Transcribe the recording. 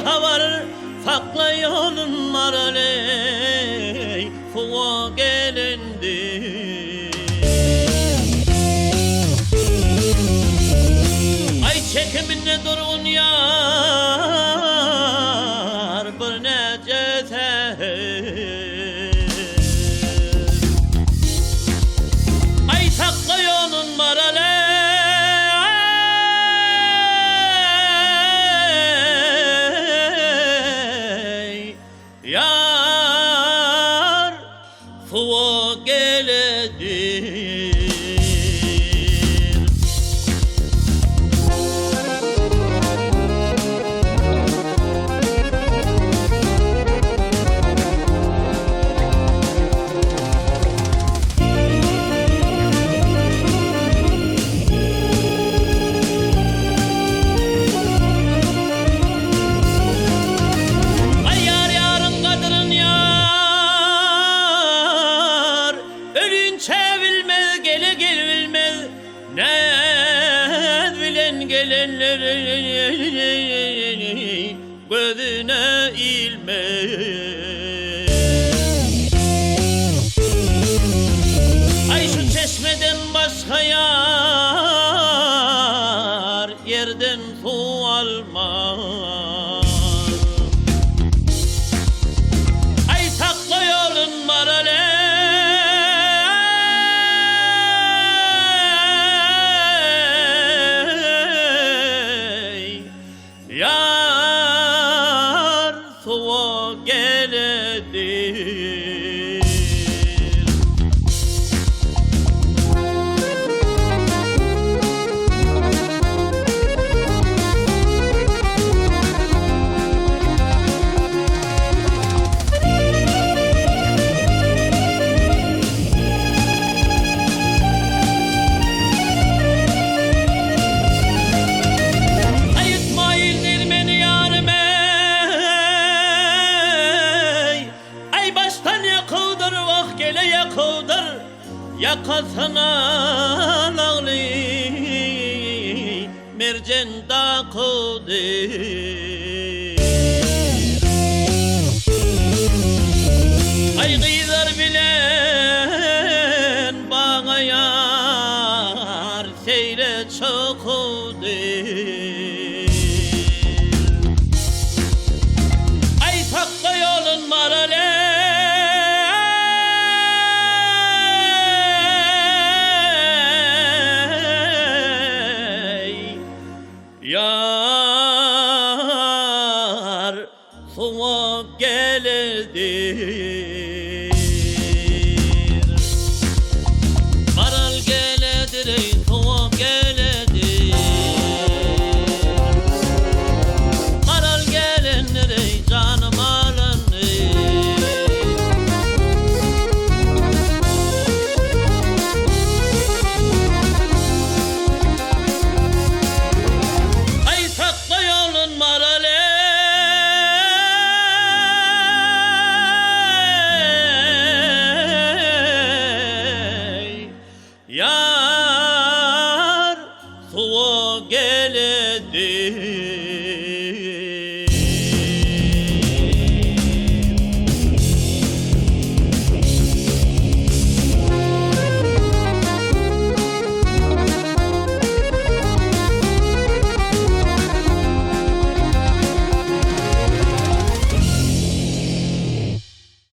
havar fakla yolun maraley fuva gelendi. Ay çekimine durun yar bir necete. Ay takla yolun maraley yar fuva geledir. Ne bilen gelenleri gözüne ilmez. Ay şu çeşmeden başka yar yerden su almaz. Ay takla yolun maraley yar suva geledir. Yakasına lağlı mercan takıdır. Ay kıyılar bilen bana yar seyre çokudur. Ay takla yolun maraley yar suva geledir.